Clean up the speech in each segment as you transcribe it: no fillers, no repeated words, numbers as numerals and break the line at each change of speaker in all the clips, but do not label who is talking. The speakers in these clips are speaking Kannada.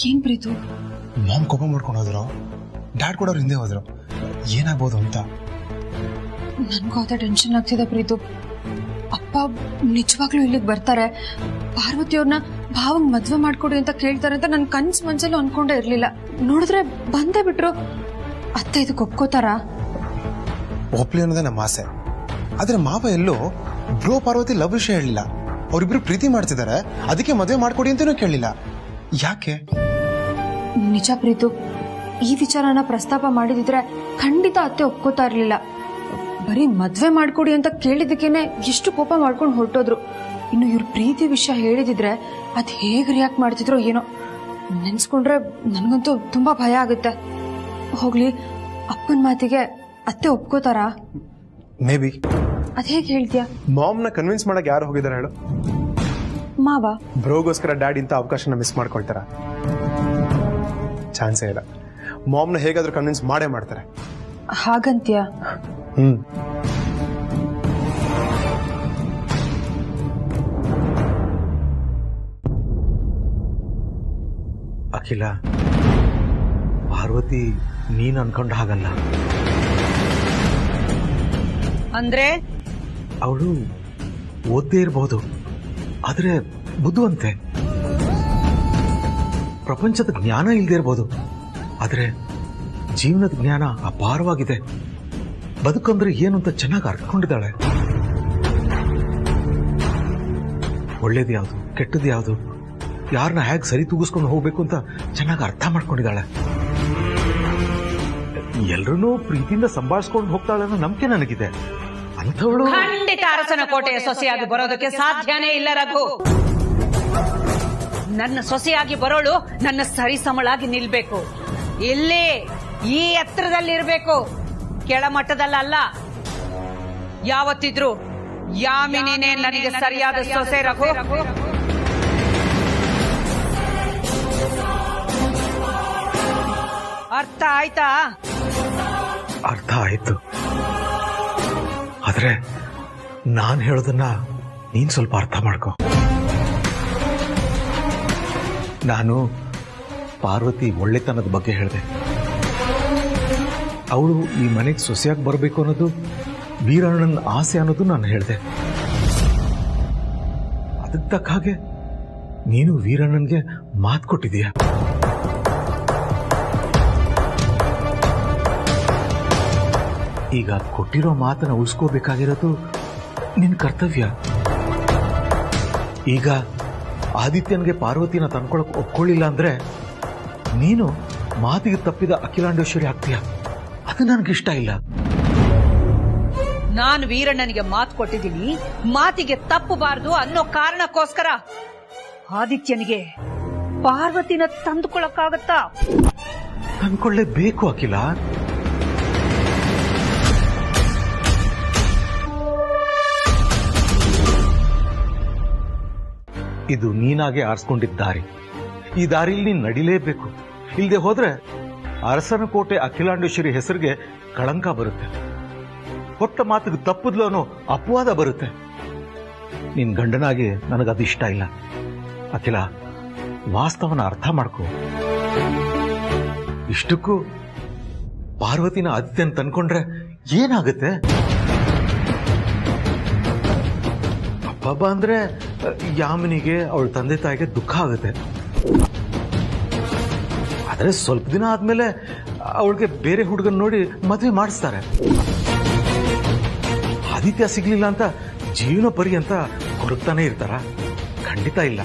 ಏನ್ ಪ್ರೀತು?
ಮಾಮ್ ಕೋಪ ಮಾಡ್ಕೊಂಡು ಹೋದ್ರು, ಡ್ಯಾಡ್ ಕೂಡ ಅವ್ರ ಹಿಂದೆ ಹೋದ್ರು. ಏನಾಗ್ಬೋದು ಅಂತ
ನನ್ಗೂ ಅದೇ ಟೆನ್ಷನ್ ಆಗ್ತಿದೆ ಪ್ರೀತು. ಅಪ್ಪ ನಿಜವಾಗ್ಲೂ ಇಲ್ಲಿಗೆ ಬರ್ತಾರೆ, ಪಾರ್ವತಿಯವ್ರನ್ನ ಭಾವಂಗ್ ಮದ್ವೆ ಮಾಡ್ಕೊಡಿ ಅಂತ ಕೇಳ್ತಾರೆ ಅಂತ ನನ್ ಕನ್ಸ್ ಮನ್ಸಲ್ಲೂ ಅನ್ಕೊಂಡೇ ಇರ್ಲಿಲ್ಲ. ನೋಡಿದ್ರೆ ಬಂದೇ ಬಿಟ್ರು. ಅತ್ತೆ ಇದಕ್ಕೆ ಒಪ್ಕೋತಾರ?
ಒಪ್ಲಿ ಅನ್ನೋದೇ ನಮ್ಮ ಆಸೆ. ಆದ್ರೆ ಮಾವ ಎಲ್ಲೋ ಬ್ರೋ ಪಾರ್ವತಿ ಲವ್ ವಿಷಯ ಹೇಳಿಲ್ಲ. ಅವ್ರಿಬ್ರು ಪ್ರೀತಿ ಮಾಡ್ತಿದ್ದಾರೆ, ಅದಕ್ಕೆ ಮದುವೆ ಮಾಡ್ಕೊಡಿ ಅಂತಾನೂ ಕೇಳಲಿಲ್ಲ. ಯಾಕೆ?
ನಿಜ ಪ್ರೀತು, ಈ ವಿಚಾರನ ಪ್ರಸ್ತಾಪ ಮಾಡಿದಿದ್ರೆ ಖಂಡಿತ ಅತ್ತೆ ಒಪ್ಕೋತಾ ಇರ್ಲಿಲ್ಲ. ಬರೀ ಮದ್ವೆ ಮಾಡ್ಕೊಡಿ ಅಂತ ಕೇಳಿದಕ್ಕೇನೆ ಎಷ್ಟು ಕೋಪ ಮಾಡ್ಕೊಂಡು ಹೊರಟೋದ್ರು. ಇನ್ನು ಇವ್ರ ಪ್ರೀತಿ ವಿಷಯ ಹೇಳಿದಿದ್ರೆ ಅದ್ ಹೇಗ್ ರಿಯಾಕ್ಟ್ ಮಾಡ್ತಿದ್ರೋ ಏನೋ. ನೆನ್ಸ್ಕೊಂಡ್ರೆ ನನ್ಗಂತೂ ತುಂಬಾ ಭಯ ಆಗುತ್ತೆ. ಹೋಗ್ಲಿ, ಅಪ್ಪನ ಮಾತಿಗೆ ಅತ್ತೆ ಒಪ್ಕೋತಾರಾ?
May be.
ಅದ್ ಹೇಗ್ ಹೇಳ್ತೀಯ?
ಮಾಮ್ನ ಕನ್ವಿನ್ಸ್ ಮಾಡಕ್ ಯಾರು ಹೋಗಿದಾರೆ ಹೇಳು?
ಮಾವ.
ಬ್ರೋಗೋಸ್ಕರ ಡ್ಯಾಡ್ ಇಂತ ಅವಕಾಶನ ಮಿಸ್ ಮಾಡ್ಕೊಳ್ತಾರ? ಚಾನ್ಸೇ ಇಲ್ಲ. ಮಾಮ್ನ ಹೇಗಾದ್ರೂ ಕನ್ವಿನ್ಸ್ ಮಾಡೇ ಮಾಡ್ತಾರೆ.
ಹಾಗಂತ್ಯ?
ಅಖಿಲ, ಪಾರ್ವತಿ ನೀನ್ ಅನ್ಕೊಂಡ ಹಾಗಲ್ಲ.
ಅಂದ್ರೆ
ಅವಳು ಓದ್ದೇ ಇರಬಹುದು, ಆದ್ರೆ ಬುದ್ಧಿವಂತೆ. ಪ್ರಪಂಚದ ಜ್ಞಾನ ಇಲ್ಲದೆ ಇರಬಹುದು, ಆದ್ರೆ ಜೀವನದ ಜ್ಞಾನ ಅಪಾರವಾಗಿದೆ. ಬದುಕಂದ್ರೆ ಏನು ಅಂತ ಚೆನ್ನಾಗಿ ಅರ್ಥಕೊಂಡಿದ್ದಾಳೆ. ಒಳ್ಳೇದು ಯಾವುದು, ಕೆಟ್ಟದ್ದು ಯಾವುದು, ಯಾರನ್ನ ಹೇಗೆ ಸರಿ ತೂಗಿಸ್ಕೊಂಡು ಹೋಗ್ಬೇಕು ಅಂತ ಚೆನ್ನಾಗಿ ಅರ್ಥ ಮಾಡ್ಕೊಂಡಿದ್ದಾಳೆ. ಎಲ್ರೂ ಪ್ರೀತಿಯಿಂದ ಸಂಭಾಳಿಸ್ಕೊಂಡು ಹೋಗ್ತಾಳೆ ಅನ್ನೋ ನಂಬಿಕೆ ನನಗಿದೆ. ಅಂಥವಳು
ಖಂಡಿತ ಅರಸನ ಕೋಟೆಯ ಸೊಸೆಯಾಗಿ ಬರೋದಕ್ಕೆ ಸಾಧ್ಯನೇ ಇಲ್ಲ ರಘು. ನನ್ನ ಸೊಸೆಯಾಗಿ ಬರೋಳು ನನ್ನ ಸರಿಸಮಳಾಗಿ ನಿಲ್ಬೇಕು. ಇಲ್ಲಿ ಈ ಎತ್ತರದಲ್ಲಿ ಇರಬೇಕು, ಕೆಳಮಟ್ಟದಲ್ಲ. ಯಾವತ್ತಿದ್ರು ಯಾಮಿನಿನೇ ನನಗೆ ಸರಿಯಾದ ಸೊಸೆ ರಘು. ಅರ್ಥ ಆಯ್ತಾ?
ಅರ್ಥ ಆಯ್ತು. ಆದ್ರೆ ನಾನ್ ಹೇಳೋದನ್ನ ನೀನ್ ಸ್ವಲ್ಪ ಅರ್ಥ ಮಾಡ್ಕೊ. ನಾನು ಪಾರ್ವತಿ ಒಳ್ಳೆತನದ ಬಗ್ಗೆ ಹೇಳಿದೆ. ಅವಳು ಈ ಮನೆಗೆ ಸೊಸೆಯಾಗಿ ಬರಬೇಕು ಅನ್ನೋದು ವೀರಣ್ಣನ ಆಸೆ ಅನ್ನೋದು ನಾನು ಹೇಳಿದೆ. ಅದಕ್ಕೆ ತಕ್ಕ ಹಾಗೆ ನೀನು ವೀರಣ್ಣನ್ಗೆ ಮಾತು ಕೊಟ್ಟಿದೀಯ. ಈಗ ಕೊಟ್ಟಿರೋ ಮಾತನ್ನ ಉಳಿಸ್ಕೋಬೇಕಾಗಿರೋದು ನಿನ್ ಕರ್ತವ್ಯ. ಈಗ ಆದಿತ್ಯನ್ಗೆ ಪಾರ್ವತಿನ ತಂದ್ಕೊಳಕ್ ಒಪ್ಕೊಳ್ಳಿಲ್ಲ ಅಂದ್ರೆ ನೀನು ಮಾತಿಗೆ ತಪ್ಪಿದ ಅಖಿಲಾಂಡೇಶ್ವರಿ ಆಗ್ತೀಯ. ಅದು ನನಗಿಷ್ಟ ಇಲ್ಲ.
ನಾನು ವೀರಣ್ಣನಿಗೆ ಮಾತು ಕೊಟ್ಟಿದ್ದೀನಿ, ಮಾತಿಗೆ ತಪ್ಪಬಾರದು ಅನ್ನೋ ಕಾರಣಕ್ಕೋಸ್ಕರ ಆದಿತ್ಯನಿಗೆ ಪಾರ್ವತಿನ ತಂದುಕೊಳ್ಳಕ್ಕಾಗತ್ತಾ?
ತಂದ್ಕೊಳ್ಳೇಬೇಕು ಅಖಿಲ. ಇದು ನೀನಾಗೆ ಆರಿಸ್ಕೊಂಡಿದ್ದ ದಾರಿ. ಈ ದಾರಿಯಲ್ಲಿ ನೀನು ನಡಿಲೇಬೇಕು. ಇಲ್ಲದೆ ಹೋದ್ರೆ ಅರಸನ ಕೋಟೆ ಅಖಿಲಾಂಡೇಶ್ವರಿ ಹೆಸರಿಗೆ ಕಳಂಕ ಬರುತ್ತೆ. ಕೊಟ್ಟ ಮಾತಿಗೆ ತಪ್ಪದ್ಲು ಅನ್ನೋ ಅಪವಾದ ಬರುತ್ತೆ. ನಿನ್ ಗಂಡನಾಗಿ ನನಗದು ಇಷ್ಟ ಇಲ್ಲ. ಅಖಿಲ, ವಾಸ್ತವನ ಅರ್ಥ ಮಾಡ್ಕೋ. ಇಷ್ಟಕ್ಕೂ ಪಾರ್ವತಿನ ಆದಿತ್ಯನ ತಂದ್ಕೊಂಡ್ರೆ ಏನಾಗುತ್ತೆ? ಹಬ್ಬ ಅಂದ್ರೆ ಯಾಮಿನಿಗೆ ಅವಳ ತಂದೆ ತಾಯಿಗೆ ದುಃಖ ಆಗುತ್ತೆ. ಆದ್ರೆ ಸ್ವಲ್ಪ ದಿನ ಆದ್ಮೇಲೆ ಅವಳಿಗೆ ಬೇರೆ ಹುಡುಗನ್ ನೋಡಿ ಮದುವೆ ಮಾಡಿಸ್ತಾರೆ. ಆದಿತ್ಯ ಸಿಗ್ಲಿಲ್ಲ ಅಂತ ಜೀವನ ಪರ್ಯಂತ ಕೊರಗ್ತಾನೆ ಇರ್ತಾರ? ಖಂಡಿತ ಇಲ್ಲ.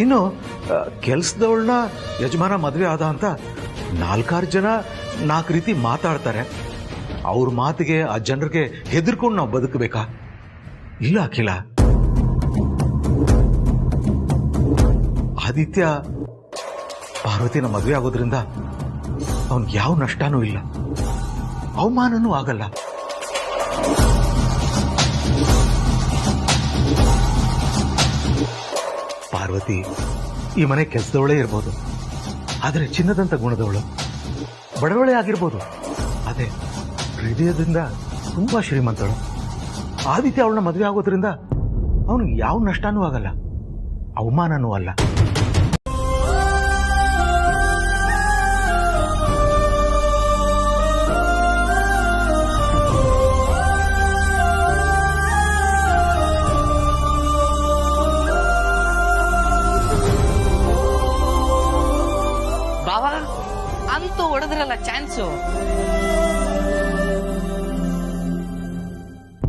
ಇನ್ನು ಕೆಲ್ಸದವಳನ್ನ ಯಜಮಾನ ಮದುವೆ ಆದ ಅಂತ 4-6 ಜನ 4 ರೀತಿ ಮಾತಾಡ್ತಾರೆ. ಅವ್ರ ಮಾತಿಗೆ ಆ ಜನರಿಗೆ ಹೆದರ್ಕೊಂಡು ನಾವು ಬದುಕಬೇಕಾ? ಇಲ್ಲ ಅಖಿಲ. ಆದಿತ್ಯ ಪಾರ್ವತಿನ ಮದುವೆ ಆಗೋದ್ರಿಂದ ಅವನ್ಗೆ ಯಾವ ನಷ್ಟನೂ ಇಲ್ಲ, ಅವಮಾನನೂ ಆಗಲ್ಲ. ಪಾರ್ವತಿ ಈ ಮನೆ ಕೆಲಸದವಳೇ ಇರ್ಬೋದು, ಆದರೆ ಚಿನ್ನದಂತ ಗುಣದವಳು. ಬಡವಳೆ ಆಗಿರ್ಬೋದು, ಅದೇ ಹೃದಯದಿಂದ ತುಂಬಾ ಶ್ರೀಮಂತಳು. ಆದಿತ್ಯ ಅವಳನ್ನ ಮದುವೆ ಆಗೋದ್ರಿಂದ ಅವನಿಗೆ ಯಾವ ನಷ್ಟನೂ ಆಗಲ್ಲ, ಅವಮಾನನೂ ಅಲ್ಲ.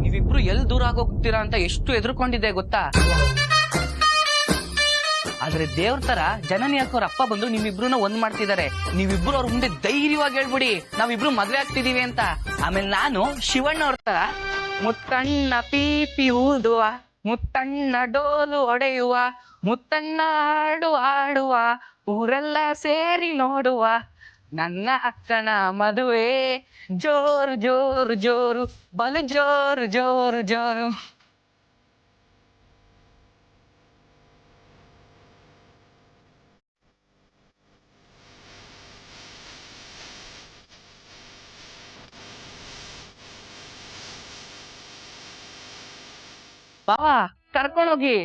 ನೀವಿಬ್ರು ಎಲ್ಲಿ ದೂರ ಆಗೋಗ್ತೀರಾ ಅಂತ ಎಷ್ಟು ಎದುರ್ಕೊಂಡಿದ್ದೆ ಗೊತ್ತಾ? ಆದ್ರೆ ದೇವ್ರ ತರ ಜನನಿ ಹಾಕೋರ್ ಅಪ್ಪ ಬಂದು ನಿಮ್ಮಿಬ್ರನ್ನ ಒಂದ್ ಮಾಡ್ತಿದ್ದಾರೆ. ನೀವಿಬ್ರು ಅವ್ರ ಮುಂದೆ ಧೈರ್ಯವಾಗಿ ಹೇಳ್ಬಿಡಿ ನಾವಿಬ್ರು ಮದ್ವೆ ಆಗ್ತಿದೀವಿ ಅಂತ. ಆಮೇಲೆ ನಾನು ಶಿವಣ್ಣ ಅವ್ರ ತರ ಮುತ್ತಣ್ಣ ಪೀಪಿ ಊದುವ, ಮುತ್ತಣ್ಣ ಡೋಲು ಹೊಡೆಯುವ, ಮುತ್ತಣ್ಣ ಹಾಡು ಆಡುವ, ಊರೆಲ್ಲ ಸೇರಿ ನೋಡುವ, ನನ್ನ ಅಕ್ಕನ ಮದುವೆ ಜೋರು ಜೋರು ಜೋರು, ಬಲು ಜೋರು ಜೋರು ಜೋರು. ಬಾವಾ ಕರ್ಕೊಂಡೋಗಿ.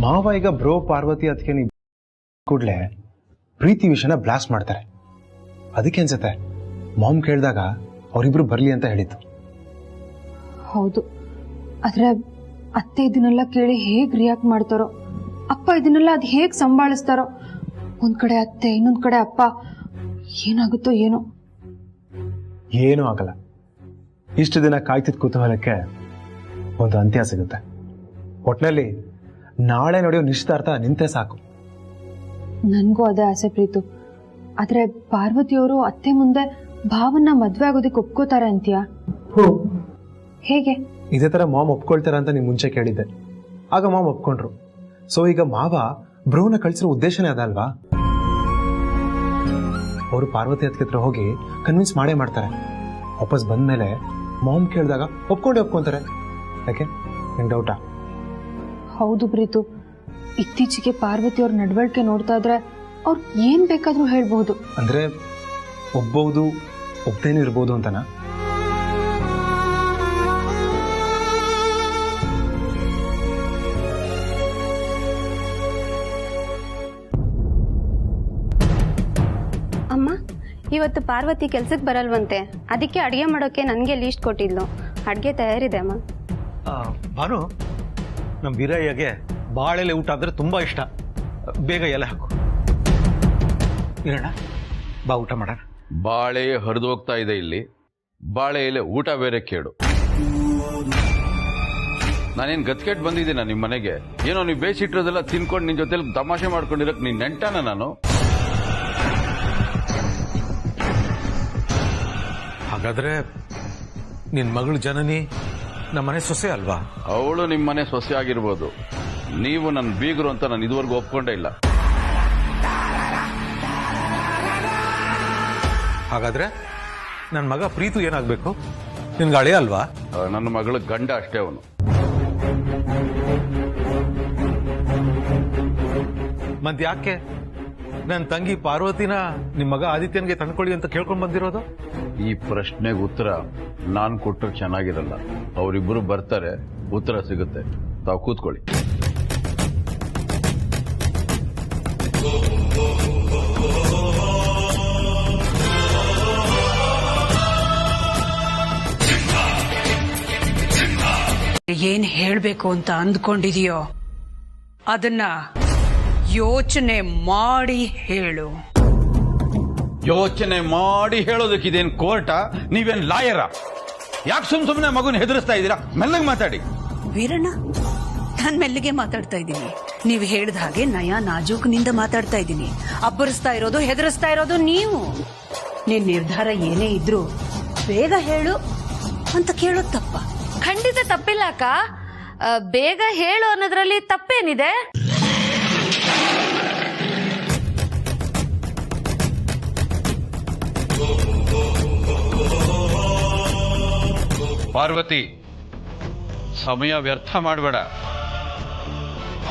ಮಾವ ಈಗ ಬ್ರೋ ಪಾರ್ವತಿ ಅದಕ್ಕೆ ನೀವು ಕೂಡಲೇ ಪ್ರೀತಿ ವಿಷಯನ ಬ್ಲಾಸ್ಟ್ ಮಾಡ್ತಾರೆ. ಅದಕ್ಕೆ ಅನ್ಸುತ್ತೆ ಮಾಮ್ ಕೇಳಿದಾಗ ಅವರಿಬ್ರು ಬರ್ಲಿ ಅಂತ ಹೇಳಿದ್ದು.
ಹೌದು, ಆದ್ರೆ ಅತ್ತೆ ಇದನ್ನೆಲ್ಲ ಕೇಳಿ ಹೇಗ್ ರಿಯಾಕ್ಟ್ ಮಾಡ್ತಾರೋ, ಅಪ್ಪ ಇದನ್ನೆಲ್ಲ ಅದು ಹೇಗ್ ಸಂಭಾಳಿಸ್ತಾರೋ. ಒಂದ್ ಕಡೆ ಅತ್ತೆ, ಇನ್ನೊಂದ್ ಕಡೆ ಅಪ್ಪ, ಏನಾಗುತ್ತೋ ಏನೋ.
ಏನೂ ಆಗಲ್ಲ. ಇಷ್ಟು ದಿನ ಕಾಯ್ತಿದ್ದ ಕುತೂಹಲಕ್ಕೆ ಒಂದು ಅಂತ್ಯ ಸಿಗುತ್ತೆ. ಒಟ್ನಲ್ಲಿ ನಾಳೆ ನಡೆಯೋ ನಿಶ್ಚಿತಾರ್ಥ ನಿಂತೆ ಸಾಕು.
ನನ್ಗೂ ಅದೇ ಆಸೆ ಪ್ರೀತು. ಆದ್ರೆ ಪಾರ್ವತಿಯವರು ಅತ್ತೆ ಮುಂದೆ ಭಾವನ್ನ ಮದ್ವೆ ಆಗೋದಕ್ಕೆ ಒಪ್ಕೋತಾರೆ ಅಂತೀಯಾ? ಹೇಗೆ?
ಇದೇ ತರ ಮಾಮ್ ಒಪ್ಕೊಳ್ತಾರ ಅಂತ ನೀವು ಮುಂಚೆ ಕೇಳಿದ್ದೆ. ಆಗ ಮಾಮ್ ಒಪ್ಕೊಂಡ್ರು. ಸೊ ಈಗ ಮಾವ ಬ್ರೋನ ಕಳ್ಸಿರೋ ಉದ್ದೇಶನೇ ಅದಲ್ವಾ? ಅವರು ಪಾರ್ವತಿ ಹತ್ರ ಹೋಗಿ ಕನ್ವಿನ್ಸ್ ಮಾಡೇ ಮಾಡ್ತಾರೆ. ವಾಪಸ್ ಬಂದ್ಮೇಲೆ ಮಾಮ್ ಕೇಳಿದಾಗ ಒಪ್ಕೊಂತಾರೆ. ಯಾಕೆ, ನಿಂಗೆ ಡೌಟಾ?
ಹೌದು ಪ್ರೀತು, ಇತ್ತೀಚೆಗೆ ಪಾರ್ವತಿಯವ್ರ ನಡವಳಿಕೆ ನೋಡ್ತಾ ಇದ್ರೆ ಅವ್ರು ಏನ್ ಬೇಕಾದ್ರೂ ಹೇಳ್ಬಹುದು.
ಅಂದ್ರೆ ಒಪ್ಪಬಹುದು, ಒಪ್ಪದೇನೂ ಇರ್ಬೋದು ಅಂತನಾ?
ಅಮ್ಮ, ಇವತ್ತು ಪಾರ್ವತಿ ಕೆಲ್ಸಕ್ಕೆ ಬರಲ್ವಂತೆ, ಅದಕ್ಕೆ ಅಡುಗೆ ಮಾಡೋಕೆ ನನಗೆ ಲೀಸ್ಟ್ ಕೊಟ್ಟಿದ್ಲು. ಅಡುಗೆ ತಯಾರಿದೆ ಅಮ್ಮ.
ಭಾನು, ನಮ್ಮ ಬೀರಯ್ಯಗೆ ಬಾಳೆಲೆ ಊಟ ಅಂದ್ರೆ ತುಂಬಾ ಇಷ್ಟ. ಬೇಗ ಎಲೆ ಹಾಕು. ಇರೋಣ ಬಾ, ಊಟ ಮಾಡೋಣ.
ಬಾಳೆ ಹರಿದು ಹೋಗ್ತಾ ಇದೆ ಇಲ್ಲಿ, ಬಾಳೆ ಎಲೆ ಊಟ ಬೇರೆ ಕೇಳು. ನಾನೇನು ಗತ್ಕೆಟ್ ಬಂದಿದ್ದೀನ ನಿಮ್ಮ ಮನೆಗೆ? ಏನೋ ನೀವು ಬೇಯಿಸಿಟ್ಟಿರೋದೆಲ್ಲ ತಿನ್ಕೊಂಡು ನಿನ್ ಜೊತೆಲಿ ತಮಾಷೆ ಮಾಡ್ಕೊಂಡಿರಕ್ ನೀನ್ ನೆಂಟಾನ ನಾನು?
ಹಾಗಾದ್ರೆ ನಿನ್ ಮಗಳು ಜನನಿ ನಮ್ಮನೆ ಸೊಸೆ ಅಲ್ವಾ?
ಅವಳು ನಿಮ್ಮನೆ ಸೊಸೆ ಆಗಿರ್ಬೋದು, ನೀವು ನನ್ನ ಬೀಗರು ಅಂತ ನಾನು ಇದುವರೆಗೂ ಒಪ್ಕೊಂಡೇ ಇಲ್ಲ.
ಹಾಗಾದ್ರೆ ನನ್ನ ಮಗ ಪ್ರೀತು ಏನಾಗ್ಬೇಕು? ನಿನ್ಗೆ ಅಳಿಯ ಅಲ್ವಾ?
ನನ್ನ ಮಗಳ ಗಂಡ ಅಷ್ಟೇ ಅವನು.
ಮತ್ ಯಾಕೆ ನನ್ನ ತಂಗಿ ಪಾರ್ವತಿನ ನಿಮ್ ಮಗ ಆದಿತ್ಯನ್ಗೆ ತಂದ್ಕೊಳ್ಳಿ ಅಂತ ಕೇಳ್ಕೊಂಡ್ ಬಂದಿರೋದು?
ಈ ಪ್ರಶ್ನೆಗೆ ಉತ್ತರ ನಾನು ಕೊಟ್ಟರೆ ಚೆನ್ನಾಗಿರಲ್ಲ. ಅವರಿಬ್ಬರು ಬರ್ತಾರೆ, ಉತ್ತರ ಸಿಗುತ್ತೆ. ತಾವು ಕೂತ್ಕೊಳ್ಳಿ.
ಏನ್ ಹೇಳ್ಬೇಕು ಅಂತ ಅಂದ್ಕೊಂಡಿದೀಯೋ ಅದನ್ನ ಯೋಚನೆ ಮಾಡಿ ಹೇಳು.
ಯೋಚನೆ ಮಾಡಿ ಹೇಳೋದಕ್ಕೆ ಇದೇನು ಕೋರ್ಟಾ? ನೀವೇನ್ ಲಾಯರ? ಯಾಕೆ ಸುಮ್ಮನೆ ಮಗುನ ಹೆದರಿಸ್ತಾ ಇದ್ದೀರಾ? ಮೆಲ್ಲಗೆ ಮಾತಾಡಿ.
ವೀರಣ್ಣ, ನಾನ್ ಮೆಲ್ಲಿಗೆ ಮಾತಾಡ್ತಾ ಇದ್ದೀನಿ. ನೀವು ಹೇಳಿದ ಹಾಗೆ ನಯ ನಾಜೂಕ್ನಿಂದ ಮಾತಾಡ್ತಾ ಇದ್ದೀನಿ. ಅಬ್ಬರಿಸ್ತಾ ಇರೋದು, ಹೆದರಿಸ್ತಾ ಇರೋದು ನೀವು. ನಿನ್ ನಿರ್ಧಾರ ಏನೇ ಇದ್ರು ಬೇಗ ಹೇಳು ಅಂತ ಕೇಳೋದು ತಪ್ಪ?
ಖಂಡಿತ ತಪ್ಪಿಲ್ಲ ಅಕ್ಕ. ಬೇಗ ಹೇಳು ಅನ್ನೋದ್ರಲ್ಲಿ ತಪ್ಪೇನಿದೆ?
ಪಾರ್ವತಿ, ಸಮಯ ವ್ಯರ್ಥ ಮಾಡಬೇಡ.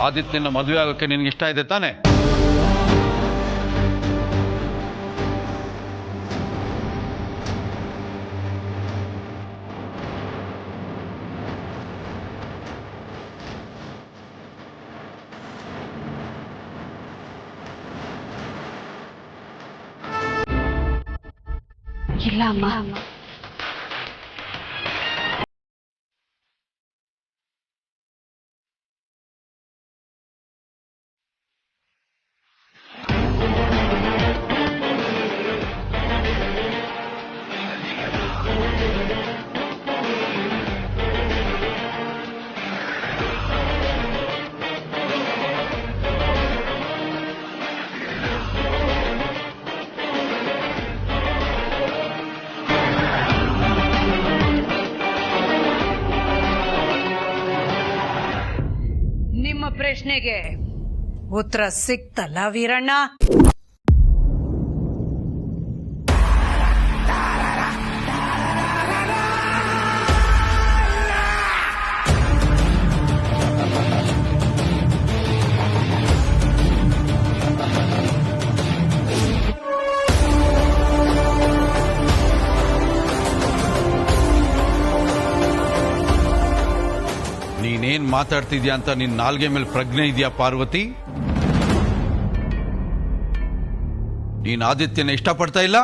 ಆದಿತ್ಯನ ಮದುವೆ ಆಗೋಕ್ಕೆ ನಿನ್ಗೆ ಇಷ್ಟ ಇದೆ ತಾನೆ?
ಇಲ್ಲ ಅಮ್ಮ.
ನಿಮ್ಮ ಪ್ರಶ್ನೆಗೆ ಉತ್ತರ ಸಿಕ್ತಲ್ಲ ವೀರಣ್ಣ?
ನೀನೇನ್ ಮಾತಾಡ್ತಿದ್ಯಾ ಅಂತ ನಿನ್ ನಾಲ್ಗೆ ಮೇಲೆ ಪ್ರಜ್ಞೆ ಇದೆಯಾ ಪಾರ್ವತಿ? ನೀನ್ ಆದಿತ್ಯನ ಇಷ್ಟಪಡ್ತಾ ಇಲ್ಲ?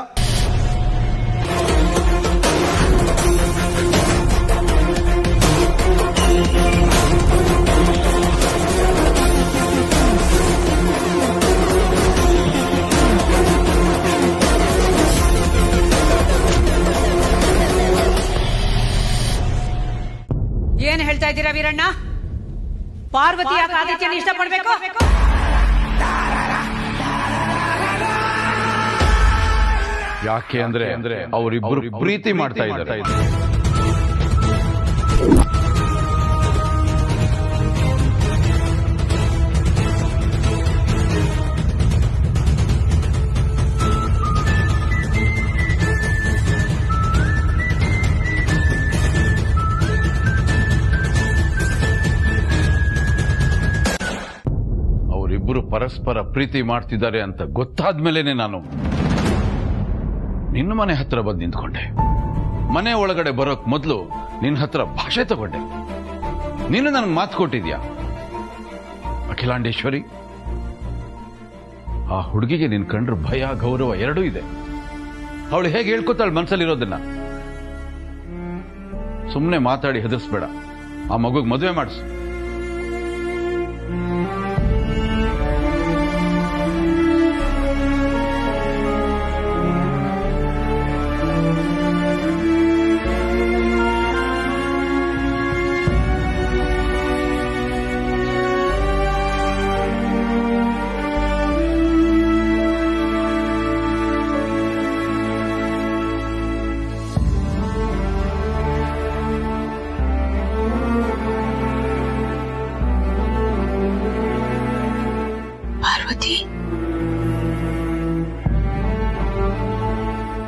ಏನ್ ಹೇಳ್ತಾ ಇದ್ದೀರಾ ವೀರಣ್ಣ? ಪಾರ್ವತಿ ಯಾಕೆ ಆದಿತ್ಯನ ಇಷ್ಟಪಡ್ಬೇಕು?
ಯಾಕೆ ಅಂದ್ರೆ ಅವರಿಬ್ಬರು ಪ್ರೀತಿ ಮಾಡ್ತಾ ಇದ್ದಾರೆ. ಅವರಿಬ್ಬರು ಪರಸ್ಪರ ಪ್ರೀತಿ ಮಾಡ್ತಿದ್ದಾರೆ ಅಂತ ಗೊತ್ತಾದ್ಮೇಲೆನೆ ನಾನು ನಿನ್ನ ಮನೆ ಹತ್ರ ಬಂದು ನಿಂತ್ಕೊಂಡೆ. ಮನೆ ಒಳಗಡೆ ಬರೋಕ್ ಮೊದಲು ನಿನ್ನ ಹತ್ರ ಭಾಷೆ ತಗೊಂಡೆ. ನೀನು ನನಗೆ ಮಾತು ಕೊಟ್ಟಿದ್ಯಾ ಅಖಿಲಾಂಡೇಶ್ವರಿ. ಆ ಹುಡುಗಿಗೆ ನಿನ್ ಕಂಡ್ರೆ ಭಯ ಗೌರವ ಎರಡೂ ಇದೆ. ಅವಳು ಹೇಗೆ ಹೇಳ್ಕೊತಾಳೆ ಮನಸ್ಸಲ್ಲಿರೋದನ್ನ? ಸುಮ್ಮನೆ ಮಾತಾಡಿ ಹೆದರ್ಸ್ಬೇಡ. ಆ ಮಗುಗೆ ಮದುವೆ ಮಾಡಿಸು.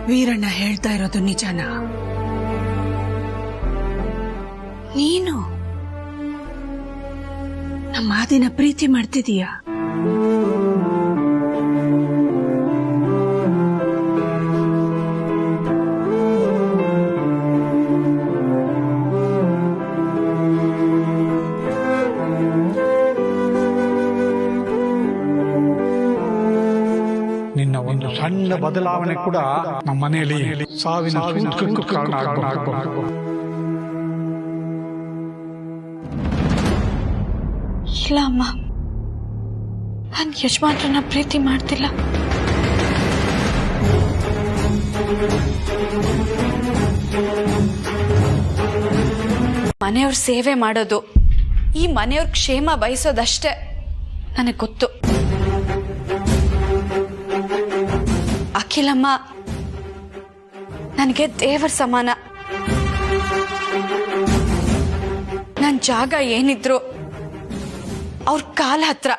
ವೀರಣ್ಣ ಹೇಳ್ತಾ ಇರೋದು ನಿಜನಾ? ನೀನು ನಮ್ಮ ಆದಿನ ಪ್ರೀತಿ ಮಾಡ್ತಿದೀಯಾ?
ನಿನ್ನ ಒಂದು ಸಣ್ಣ ಬದಲಾವಣೆ ಕೂಡ ನಮ್ಮ ಮನೆಯಲ್ಲಿ ಸಾವಿನ ಸೂತ್ರಕ್ಕೂ ಕಾರಣ ಆಗಬಹುದು.
ಇಲ್ಲ ಅಮ್ಮ, ನಾನು ಯಜಮಾನ್ರನ್ನ ಪ್ರೀತಿ ಮಾಡ್ತಿಲ್ಲ. ಮನೆಯವ್ರ ಸೇವೆ ಮಾಡೋದು, ಈ ಮನೆಯವ್ರ ಕ್ಷೇಮ ಬಯಸೋದಷ್ಟೇ.
ನನಗೆ ಗೊತ್ತು. ಅಖಿಲಮ್ಮ ನನಗೆ ದೇವರ ಸಮಾನ. ನನ್ನ ಜಾಗ ಏನಿದ್ರು ಅವ್ರ ಕಾಲ ಹತ್ರ.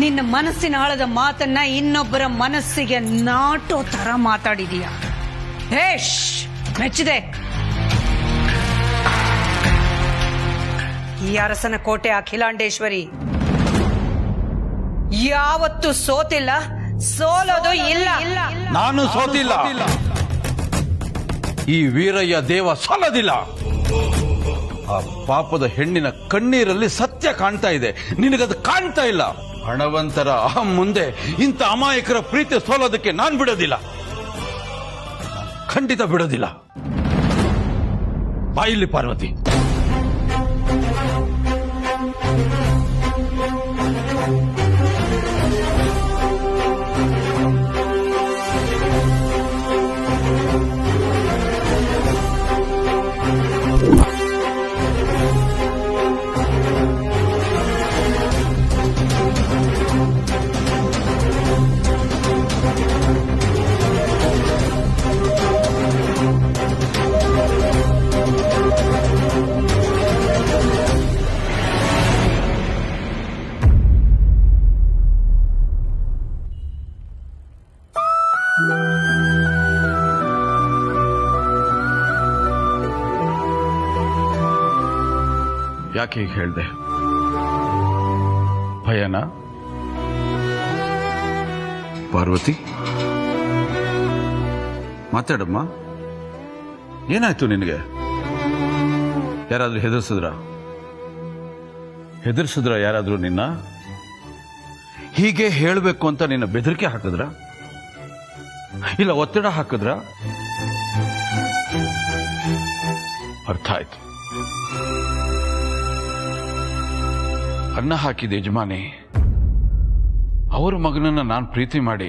ನಿನ್ನ ಮನಸ್ಸಿನ ಆಳದ ಮಾತನ್ನ ಇನ್ನೊಬ್ಬರ ಮನಸ್ಸಿಗೆ ನಾಟೋ ತರ ಮಾತಾಡಿದೀಯ. ಹೇಶ್, ಮೆಚ್ಚಿದೆ. ಈ ಅರಸನ ಕೋಟೆ ಅಖಿಲಾಂಡೇಶ್ವರಿ ಯಾವತ್ತೂ ಸೋತಿಲ್ಲ, ಸೋಲೋದು ಇಲ್ಲ.
ನಾನು ಸೋತಿಲ್ಲ, ಈ ವೀರಯ್ಯ ದೇವ ಸೋಲೋದಿಲ್ಲ. ಆ ಪಾಪದ ಹೆಣ್ಣಿನ ಕಣ್ಣೀರಲ್ಲಿ ಸತ್ಯ ಕಾಣ್ತಾ ಇದೆ, ನಿನಗದು ಕಾಣ್ತಾ ಇಲ್ಲ. ಹಣವಂತರ ಅಹಂ ಮುಂದೆ ಇಂಥ ಅಮಾಯಕರ ಪ್ರೀತಿ ಸೋಲೋದಕ್ಕೆ ನಾನು ಬಿಡೋದಿಲ್ಲ, ಖಂಡಿತ ಬಿಡೋದಿಲ್ಲ. ಬಾಯಿಲಿ ಪಾರ್ವತಿ. ಯಾಕೆ ಹೀಗೆ ಹೇಳ್ದೆ? ಭಯನಾ? ಪಾರ್ವತಿ ಮಾತಾಡಮ್ಮ, ಏನಾಯ್ತು ನಿನಗೆ? ಯಾರಾದ್ರೂ ಹೆದರ್ಸಿದ್ರ ಯಾರಾದ್ರೂ ನಿನ್ನ? ಹೀಗೆ ಹೇಳಬೇಕು ಅಂತ ನಿನ್ನ ಬೆದರಿಕೆ ಹಾಕಿದ್ರ? ಇಲ್ಲ ಒತ್ತಡ ಹಾಕಿದ್ರ? ಅರ್ಥ ಆಯ್ತು. ಅನ್ನ ಹಾಕಿದ ಯಜಮಾನಿ ಅವ್ರ ಮಗನನ್ನ ನಾನು ಪ್ರೀತಿ ಮಾಡಿ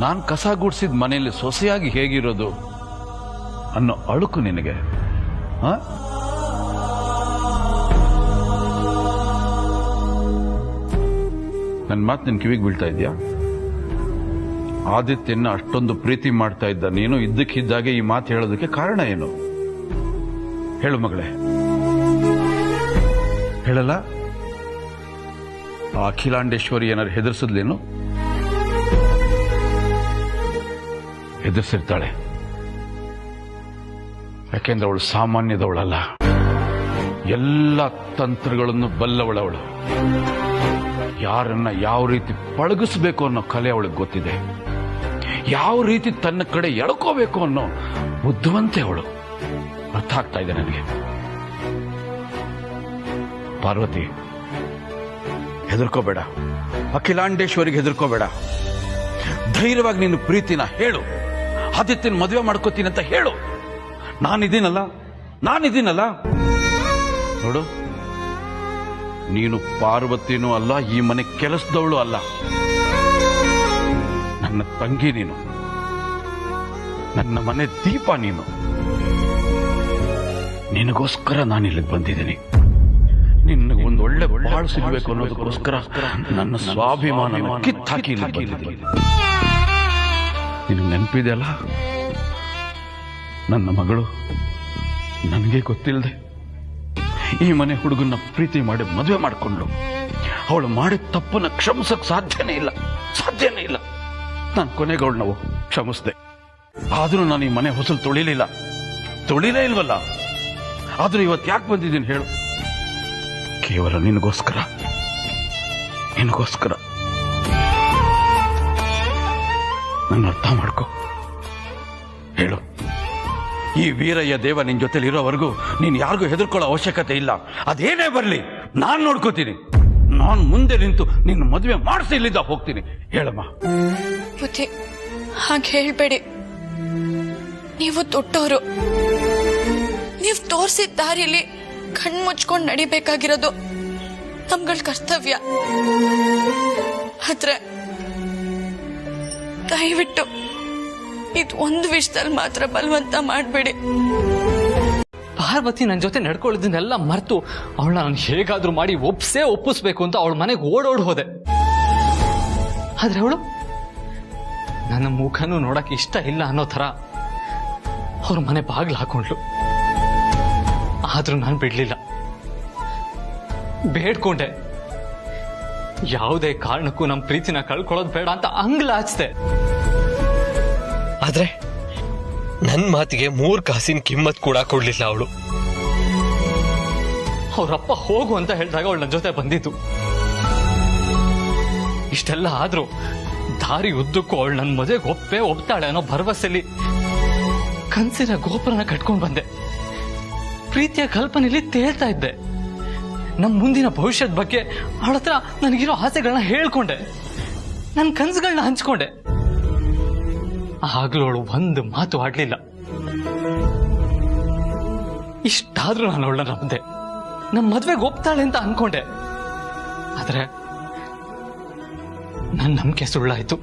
ನಾನು ಕಸ ಗುಡಿಸಿದ ಮನೆಯಲ್ಲಿ ಸೊಸೆಯಾಗಿ ಹೇಗಿರೋದು ಅನ್ನೋ ಅಳುಕು ನಿನಗೆ? ನನ್ನ ಮಾತು ನಿನ್ ಕಿವಿಗೆ ಬೀಳ್ತಾ ಇದೆಯಾ? ಆದಿತ್ಯನ ಅಷ್ಟೊಂದು ಪ್ರೀತಿ ಮಾಡ್ತಾ ಇದ್ದ ನೀನು ಇದ್ದಕ್ಕಿದ್ದಾಗೆ ಈ ಮಾತು ಹೇಳೋದಕ್ಕೆ ಕಾರಣ ಏನು? ಹೇಳು ಮಗಳೇ, ಹೇಳಲ್ಲ? ಆ ಅಖಿಲಾಂಡೇಶ್ವರಿ ಏನಾರು ಹೆದರ್ಸಿದ್ಲೇನು? ಹೆದರ್ಸಿರ್ತಾಳೆ, ಯಾಕೆಂದ್ರೆ ಅವಳು ಸಾಮಾನ್ಯದವಳಲ್ಲ, ಎಲ್ಲ ತಂತ್ರಗಳನ್ನು ಬಲ್ಲವಳವಳು. ಯಾರನ್ನ ಯಾವ ರೀತಿ ಪಳಗಿಸ್ಬೇಕು ಅನ್ನೋ ಕಲೆ ಅವಳಿಗೆ ಗೊತ್ತಿದೆ, ಯಾವ ರೀತಿ ತನ್ನ ಕಡೆ ಎಳ್ಕೋಬೇಕು ಅನ್ನೋ ಬುದ್ಧಿವಂತೆ ಅವಳು. ಅರ್ಥ ಆಗ್ತಾ ಇದೆ ನನಗೆ. ಪಾರ್ವತಿ, ಹೆದರ್ಕೋಬೇಡ, ಅಖಿಲಾಂಡೇಶ್ವರಿಗೆ ಹೆದರ್ಕೋಬೇಡ. ಧೈರ್ಯವಾಗಿ ನಿನ್ನ ಪ್ರೀತಿನ ಹೇಳು, ಆದಿತ್ಯನ ಮದುವೆ ಮಾಡ್ಕೋತೀನಿ ಅಂತ ಹೇಳು. ನಾನಿದ್ದೀನಲ್ಲ. ನೋಡು, ನೀನು ಪಾರ್ವತಿನೂ ಅಲ್ಲ, ಈ ಮನೆ ಕೆಲಸದವಳು ಅಲ್ಲ, ನನ್ನ ತಂಗಿ ನೀನು, ನನ್ನ ಮನೆ ದೀಪ ನೀನು. ನಿನಗೋಸ್ಕರ ನಾನಿಲ್ಲಿಗೆ ಬಂದಿದ್ದೀನಿ. ನಿನಗೆ ಒಂದು ಒಳ್ಳೆ ಬಾಳು ಸಿಗಬೇಕು ಅನ್ನೋದಕ್ಕೋಸ್ಕರ ನನ್ನ ಸ್ವಾಭಿಮಾನ ಕಿತ್ತಾಕಿ ಬಂದಿದ್ದೀನಿ. ನಿನಗೆ ನೆನಪಿದೆ ಅಲ್ಲ, ನನ್ನ ಮಗಳು ನನಗೆ ಗೊತ್ತಿಲ್ಲದೆ ಈ ಮನೆ ಹುಡುಗನ್ನ ಪ್ರೀತಿ ಮಾಡಿ ಮದುವೆ ಮಾಡಿಕೊಂಡು ಅವಳು ಮಾಡಿದ ತಪ್ಪನ್ನ ಕ್ಷಮಿಸಕ್ ಸಾಧ್ಯನೇ ಇಲ್ಲ. ನಾನು ಕೊನೆಗೆ ಅವಳು ನಾವು ಕ್ಷಮಿಸಿದೆ. ಆದ್ರೂ ನಾನು ಈ ಮನೆ ಹೊಸಲು ತೊಳಿಲೇ ಇಲ್ವಲ್ಲ. ಆದ್ರೂ ಇವತ್ತು ಯಾಕೆ ಬಂದಿದ್ದೀನಿ ಹೇಳು? ಕೇವಲ ನಿನಗೋಸ್ಕರ. ನನ್ನ ಅರ್ಥ ಮಾಡ್ಕೊ. ಹೇಳು, ಈ ವೀರಯ್ಯ ದೇವ ನಿನ್ ಜೊತೆಲಿ ಇರೋವರೆಗೂ ನೀನ್ ಯಾರಿಗೂ ಹೆದರ್ಕೊಳ್ಳೋ ಅವಶ್ಯಕತೆ ಇಲ್ಲ. ಅದೇನೇ ಬರ್ಲಿ ನಾನ್ ನೋಡ್ಕೋತೀನಿ. ನಾನು ಮುಂದೆ ನಿಂತು ನಿನ್ನ ಮದುವೆ ಮಾಡಿಸಿ ಇಲ್ಲಿಂದ ಹೋಗ್ತೀನಿ. ಹೇಳಮ್ಮ.
ಬುದ್ಧಿ, ಹಾಗೆ ಹೇಳ್ಬೇಡಿ. ನೀವು ದೊಡ್ಡವರು, ನೀವ್ ತೋರ್ಸಿದ ದಾರಿಲಿ ಕಣ್ ಮುಚ್ಕೊಂಡ್ ನಡಿಬೇಕಾಗಿರೋದು ನಮ್ಗಳ ಕರ್ತವ್ಯ. ಆದ್ರೆ ದಯವಿಟ್ಟು ಇದು ಒಂದು ವಿಷಯದಲ್ಲಿ ಮಾತ್ರ ಬಲವಂತ ಮಾಡ್ಬೇಡಿ.
ಪಾರ್ವತಿ ನನ್ನ ಜೊತೆ ನಡ್ಕೊಳ್ಳೋದನ್ನೆಲ್ಲ ಮರ್ತು ಅವಳನ್ನ ನಾನು ಹೇಗಾದ್ರೂ ಮಾಡಿ ಒಪ್ಪಿಸ್ಬೇಕು ಅಂತ ಅವಳ ಮನೆಗೆ ಓಡೋಡ್ ಹೋದೆ. ಆದ್ರೆ ಅವಳು ನನ್ನ ಮುಖನೂ ನೋಡಕ್ ಇಷ್ಟ ಇಲ್ಲ ಅನ್ನೋ ಥರ ಅವ್ರ ಮನೆ ಬಾಗ್ಲು ಹಾಕೊಂಡ್ಲು. ಆದ್ರೂ ನಾನು ಬಿಡ್ಲಿಲ್ಲ, ಬೇಡ್ಕೊಂಡೆ. ಯಾವುದೇ ಕಾರಣಕ್ಕೂ ನಮ್ಮ ಪ್ರೀತಿನ ಕಳ್ಕೊಳ್ಳೋದು ಬೇಡ ಅಂತ ಅಂಗ್ಲಾಚ್ದೆ.
ಆದ್ರೆ ನನ್ ಮಾತಿಗೆ 3 ಕಾಸಿನ ಕಿಮ್ಮತ್ ಕೂಡ ಕೊಡ್ಲಿಲ್ಲ ಅವಳು.
ಅವ್ರಪ್ಪ ಹೋಗು ಅಂತ ಹೇಳಿದಾಗ ಅವಳು ನನ್ನ ಜೊತೆ ಬಂದಿತ್ತು. ಇಷ್ಟೆಲ್ಲ ಆದ್ರೂ ದಾರಿ ಉದ್ದಕ್ಕೂ ಅವಳು ನನ್ನ ಮದುವೆಗೆ ಒಪ್ತಾಳೆ ಅನ್ನೋ ಭರವಸೆಯಲ್ಲಿ ಕನ್ಸಿನ ಗೋಪುರನ ಕಟ್ಕೊಂಡು ಬಂದೆ. ಪ್ರೀತಿಯ ಕಲ್ಪನೆಯಲ್ಲಿ ತೇಳ್ತಾ ಇದ್ದೆ. ನಮ್ಮ ಮುಂದಿನ ಭವಿಷ್ಯದ ಬಗ್ಗೆ ಅವಳ ಹತ್ರ ನನಗಿರೋ ಆಸೆಗಳನ್ನ ಹೇಳ್ಕೊಂಡೆ, ನನ್ನ ಕನ್ಸುಗಳನ್ನ ಹಂಚ್ಕೊಂಡೆ. ಆಗ್ಲೂ ಅವಳು ಒಂದು ಮಾತು ಆಡ್ಲಿಲ್ಲ. ಇಷ್ಟಾದ್ರೂ ನಾನು ಅವಳನ್ನ ನಂಬಿದೆ, ನಮ್ಮ ಮದ್ವೆಗೆ ಒಪ್ತಾಳೆ ಅಂತ ಅನ್ಕೊಂಡೆ. ಆದ್ರೆ ನನ್ನ ನಂಬಿಕೆ ಸುಳ್ಳಾಯ್ತು.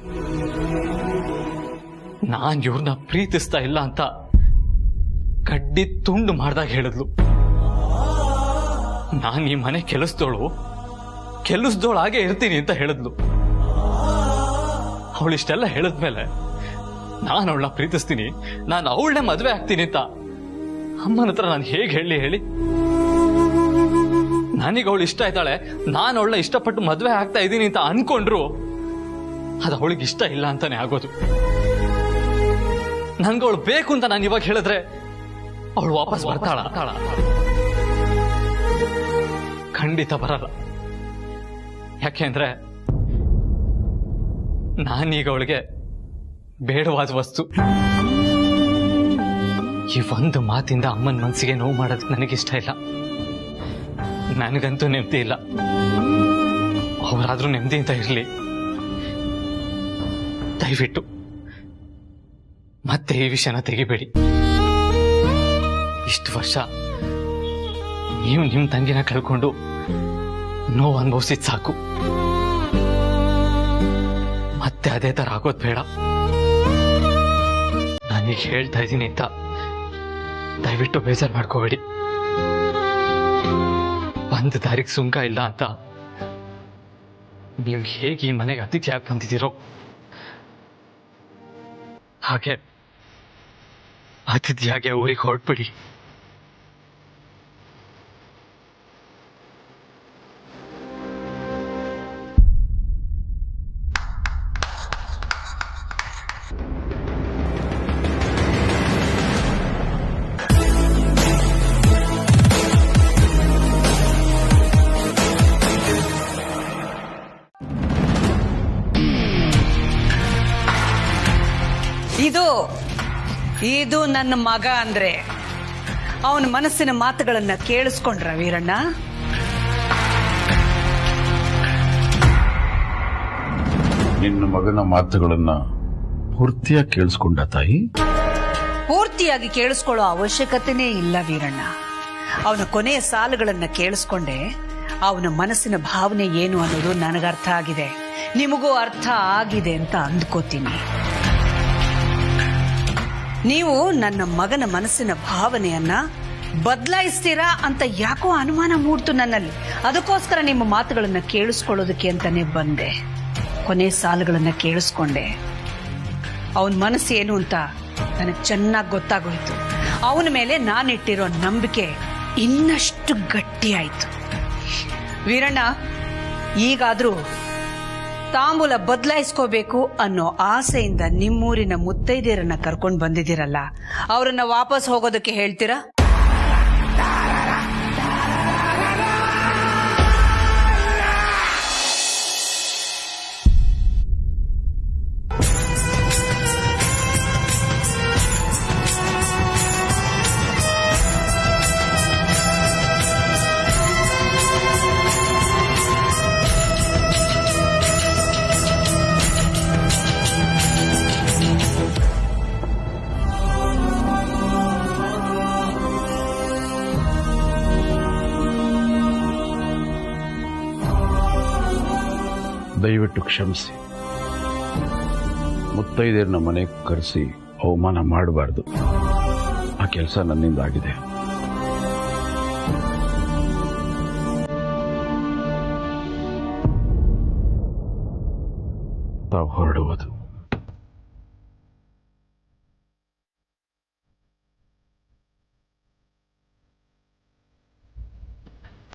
ನಾನ್ ಇವ್ರನ್ನ ಪ್ರೀತಿಸ್ತಾ ಇಲ್ಲ ಅಂತ ಕಡ್ಡಿ ತುಂಡು ಮಾಡ್ದಾಗ ಹೇಳಿದ್ಲು. ನಾನ್ ಈ ಮನೆ ಕೆಲಸದೋಳು ಹಾಗೆ ಇರ್ತೀನಿ ಅಂತ ಹೇಳಿದ್ಲು. ಅವಳಿಷ್ಟೆಲ್ಲ ಹೇಳಿದ್ಮೇಲೆ ನಾನು ಅವಳನ್ನ ಪ್ರೀತಿಸ್ತೀನಿ, ನಾನು ಅವಳನ್ನೇ ಮದ್ವೆ ಆಗ್ತೀನಿ ಅಂತ ಅಮ್ಮನ ಹತ್ರ ನಾನು ಹೇಗೆ ಹೇಳಿ ನನಗೆ ಅವಳು ಇಷ್ಟ ಆಯ್ತಾಳೆ, ನಾನು ಅವಳನ್ನ ಇಷ್ಟಪಟ್ಟು ಮದ್ವೆ ಆಗ್ತಾ ಇದ್ದೀನಿ ಅಂತ ಅನ್ಕೊಂಡ್ರು ಅದು ಅವಳಿಗೆ ಇಷ್ಟ ಇಲ್ಲ ಅಂತಾನೆ ಆಗೋದು. ನನ್ಗೆ ಅವಳು ಬೇಕು ಅಂತ ನಾನು ಇವಾಗ ಹೇಳಿದ್ರೆ ಅವಳು ವಾಪಸ್ ಬರ್ತಾಳ? ಖಂಡಿತ ಬರಲ್ಲ. ಯಾಕೆಂದ್ರೆ ನಾನೀಗ ಅವಳಿಗೆ ಬೇಡವಾದ ವಸ್ತು. ಈ ಒಂದು ಮಾತಿಂದ ಅಮ್ಮನ ಮನಸ್ಸಿಗೆ ನೋವು ಮಾಡೋದಕ್ಕೆ ನನಗಿಷ್ಟ ಇಲ್ಲ. ನನಗಂತೂ ನೆಮ್ಮದಿ ಇಲ್ಲ. ಅವರಾದ್ರೂ ನೆಮ್ಮದಿಯಿಂದ ಇರಲಿ. ದಯವಿಟ್ಟು ಮತ್ತೆ ಈ ವಿಷಯನ ತೆಗಿಬೇಡಿ. ಇಷ್ಟು ವರ್ಷ ನೀವು ನಿಮ್ಮ ತಂಗಿನ ಕಳ್ಕೊಂಡು ನೋವು ಅನುಭವಿಸಿದ್ ಸಾಕು. ಮತ್ತೆ ಅದೇ ತರ ಆಗೋದ್ ಬೇಡ. ನಾನೀಗ ಹೇಳ್ತಾ ಇದ್ದೀನಿ ಅಂತ ದಯವಿಟ್ಟು ಬೇಜಾರು ಮಾಡ್ಕೋಬೇಡಿ. ಒಂದು ದಾರಿಗೆ ಸುಂಕ ಇಲ್ಲ ಅಂತ ನೀವು ಹೇಗೆ ಈ ಮನೆಗೆ ಅತಿಥಿಯಾಗಿ ಬಂದಿದ್ದೀರೋ ಹಾಗೆ ಅತಿಥಿಯಾಗಿ ಊರಿಗೆ ಹೊರಟ್ಬಿಡಿ.
ಇದು ನನ್ನ ಮಗ ಅಂದ್ರೆ ಅವನ ಮನಸ್ಸಿನ ಮಾತುಗಳನ್ನ ಕೇಳಿಸ್ಕೊಂಡ್ರ ವೀರಣ್ಣ?
ನಿನ್ನ ಮಗನ ಮಾತುಗಳನ್ನ ಪೂರ್ತಿಯಾಗಿ ಕೇಳಿಸ್ಕೊಂಡ ತಾಯಿ?
ಪೂರ್ತಿಯಾಗಿ ಕೇಳಿಸ್ಕೊಳ್ಳೋ ಅವಶ್ಯಕತೆನೇ ಇಲ್ಲ ವೀರಣ್ಣ. ಅವನ ಕೊನೆಯ ಸಾಲುಗಳನ್ನ ಕೇಳಿಸ್ಕೊಂಡೆ ಅವನ ಮನಸ್ಸಿನ ಭಾವನೆ ಏನು ಅನ್ನೋದು ನನಗರ್ಥ ಆಗಿದೆ, ನಿಮಗೂ ಅರ್ಥ ಆಗಿದೆ ಅಂತ ಅಂದ್ಕೋತೀನಿ. ನೀವು ನನ್ನ ಮಗನ ಮನಸ್ಸಿನ ಭಾವನೆಯನ್ನ ಬದಲಾಯಿಸ್ತೀರಾ ಅಂತ ಯಾಕೋ ಅನುಮಾನ ಮೂಡ್ತು ನನ್ನಲ್ಲಿ. ಅದಕ್ಕೋಸ್ಕರ ನಿಮ್ಮ ಮಾತುಗಳನ್ನ ಕೇಳಿಸ್ಕೊಳ್ಳೋದಕ್ಕೆ ಅಂತಾನೆ ಬಂದೆ. ಕೊನೆ ಸಾಲುಗಳನ್ನ ಕೇಳಿಸ್ಕೊಂಡೆ. ಅವನ ಮನಸ್ಸು ಏನು ಅಂತ ನನಗೆ ಚೆನ್ನಾಗಿ ಗೊತ್ತಾಗೋಯ್ತು. ಅವನ ಮೇಲೆ ನಾನಿಟ್ಟಿರೋ ನಂಬಿಕೆ ಇನ್ನಷ್ಟು ಗಟ್ಟಿ ಆಯ್ತು. ವೀರಣ್ಣ, ಈಗಾದ್ರೂ ತಾಂಬೂಲ ಬದಲಾಯಿಸ್ಕೋಬೇಕು ಅನ್ನೋ ಆಸೆಯಿಂದ ನಿಮ್ಮೂರಿನ ಮುತ್ತೈದೆಯರನ್ನ ಕರ್ಕೊಂಡು ಬಂದಿದ್ದೀರಲ್ಲ, ಅವರನ್ನ ವಾಪಸ್ ಹೋಗೋದಕ್ಕೆ ಹೇಳ್ತೀರಾ?
ದಯವಿಟ್ಟು ಕ್ಷಮಿಸಿ. ಮುತ್ತೈದೆಯರನ್ನ ಮನೆಗೆ ಕರೆಸಿ ಅವಮಾನ ಮಾಡಬಾರ್ದು. ಆ ಕೆಲಸ ನನ್ನಿಂದ ಆಗಿದೆ. ತಾವು ಹೊರಡುವುದು.